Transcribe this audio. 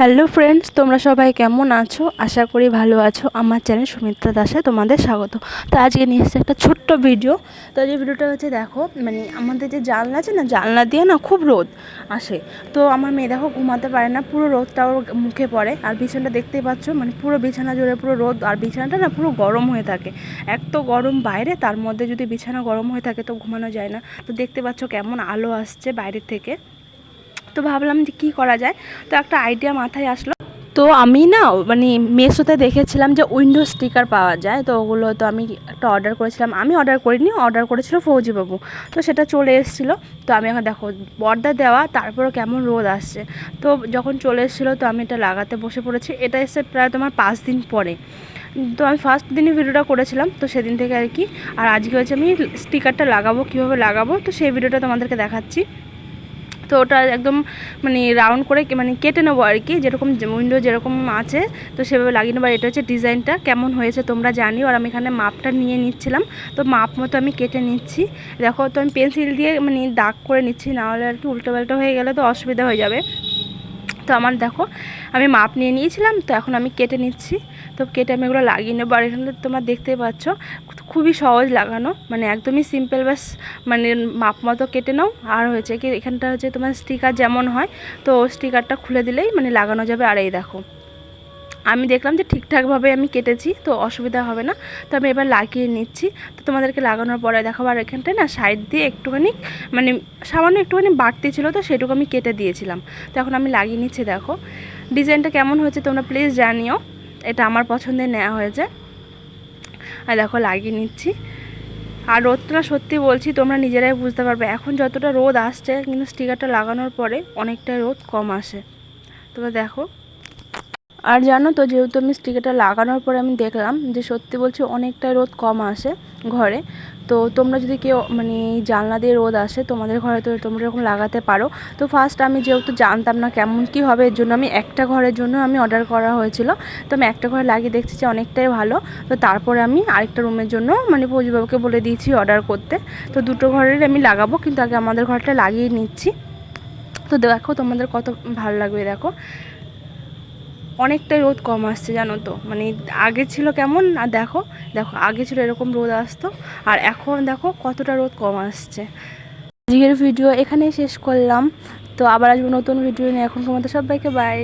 Hello friends, তোমরা সবাই কেমন আছো? আশা করি ভালো আছো। আমার চ্যানেল সুমিত্রা দাসে তোমাদের স্বাগত। তো আজকে নিয়ে এসেছি একটা ছোট্ট ভিডিও। তো যে ভিডিওটা হচ্ছে, দেখো আমাদের যে জানলা আছে না, জানলা দিয়ে না খুব রোদ আসে। তো আমার মেয়ে দেখো ঘুমাতে পারে না, পুরো রোদটা ওর মুখে পড়ে। আর বিছানাটা দেখতেই পাচ্ছ, পুরো বিছানা জুড়ে পুরো রোদ। আর বিছানাটা না পুরো গরম হয়ে থাকে, এক তো গরম বাইরে, তার মধ্যে যদি বিছানা গরম হয়ে থাকে তো ঘুমানো যায় না। তো দেখতে পাচ্ছ কেমন আলো আসছে বাইরের থেকে। তো ভাবলাম যে কী করা যায়, তো একটা আইডিয়া মাথায় আসলো। তো আমি না মেসোতে দেখেছিলাম যে উইন্ডো স্টিকার পাওয়া যায়, তো ওগুলো তো আমি একটা অর্ডার করেছিলাম। আমি অর্ডার করিনি, অর্ডার করেছিল ফৌজিবাবু। তো সেটা চলে এসেছিলো। তো আমি এখন দেখো পর্দা দেওয়া, তারপরে কেমন রোদ আসছে। তো যখন চলে এসেছিলো তো আমি এটা লাগাতে বসে পড়েছি। এটা এসে প্রায় তোমার 5 দিন পরে। তো আমি ফার্স্ট দিনই ভিডিওটা করেছিলাম, তো সেদিন থেকে আর কি। আর আজকে হচ্ছে আমি স্টিকারটা লাগাবো, কীভাবে লাগাবো তো সেই ভিডিওটা তোমাদেরকে দেখাচ্ছি। তো ওটা একদম রাউন্ড করে কেটে নেবো আর কি, যেরকম উইন্ডো যেরকম আছে তো সেভাবে লাগিয়ে নেবো। আর এটা হচ্ছে ডিজাইনটা কেমন হয়েছে তোমরা জানিও। আর আমি এখানে মাপটা নিয়ে নিচ্ছিলাম, তো মাপ মতো আমি কেটে নিচ্ছি। দেখো, তো আমি পেন্সিল দিয়ে দাগ করে নিচ্ছি, নাহলে আর কি উল্টোপাল্টা হয়ে গেলে তো অসুবিধা হয়ে যাবে। তো আমার দেখো আমি মাপ নিয়ে নিয়েছিলাম, তো এখন আমি কেটে নিচ্ছি। তো কেটে আমি এগুলো লাগিয়ে নেবো। আর এখানে তোমরা দেখতেই পাচ্ছ খুবই সহজ লাগানো, একদমই সিম্পল। বাস মাপ মতো কেটে নাও। আর হয়েছে কি, এখানটা হচ্ছে তোমার স্টিকার যেমন হয়, তো স্টিকারটা খুলে দিলেই লাগানো যাবে। আর এই দেখো আমি দেখলাম যে ঠিকঠাকভাবে আমি কেটেছি, তো অসুবিধা হবে না। তো আমি এবার লাগিয়ে নিচ্ছি। তো তোমাদেরকে লাগানোর পরে দেখাবো। আর এখানটায় না সাইড দিয়ে একটুখানি সামান্য একটুখানি বাড়তি ছিল, তো সেটুকু আমি কেটে দিয়েছিলাম। তো এখন আমি লাগিয়ে নিচ্ছি। দেখো ডিজাইনটা কেমন হয়েছে তোমরা প্লিজ জানিও। এটা আমার পছন্দে নেওয়া হয়েছে। আর দেখো লাগিয়ে নিচ্ছি। আর রোদটা সত্যি বলছি, তোমরা নিজেরাই বুঝতে পারবে এখন যতটা রোদ আসছে, কিন্তু স্টিকারটা লাগানোর পরে অনেকটাই রোদ কম আসে। তোমরা দেখো। আর জানো তো, যেহেতু আমি স্টিকারটা লাগানোর পরে আমি দেখলাম যে সত্যি বলছি অনেকটা রোদ কম আসে ঘরে। তো তোমরা যদি কেউ জানলা দিয়ে রোদ আসে তোমাদের ঘরে, তো তোমরা এরকম লাগাতে পারো। তো ফার্স্ট আমি যেহেতু জানতাম না কেমন কি হবে, এর জন্য আমি একটা ঘরের জন্য আমি অর্ডার করা হয়েছিল। তো আমি একটা ঘরে লাগিয়ে দেখছি যে অনেকটাই ভালো। তো তারপরে আমি আরেকটা রুমের জন্য ফৌজিবাবুকে বলে দিয়েছি অর্ডার করতে। তো দুটো ঘরের আমি লাগাবো, কিন্তু আগে আমাদের ঘরটা লাগিয়ে নিচ্ছি। তো দেখো তোমাদের কত ভালো লাগবে। দেখো অনেকটাই রোদ কম আসছে, জানো তো। আগে ছিল কেমন, আর দেখো দেখো আগে ছিল এরকম রোদ আসতো, আর এখন দেখো কতটা রোদ কম আসছে। আজকের ভিডিও এখানেই শেষ করলাম। তো আবার আসবো নতুন ভিডিও নিয়ে। এখন তোমাদের সবাইকে বাই।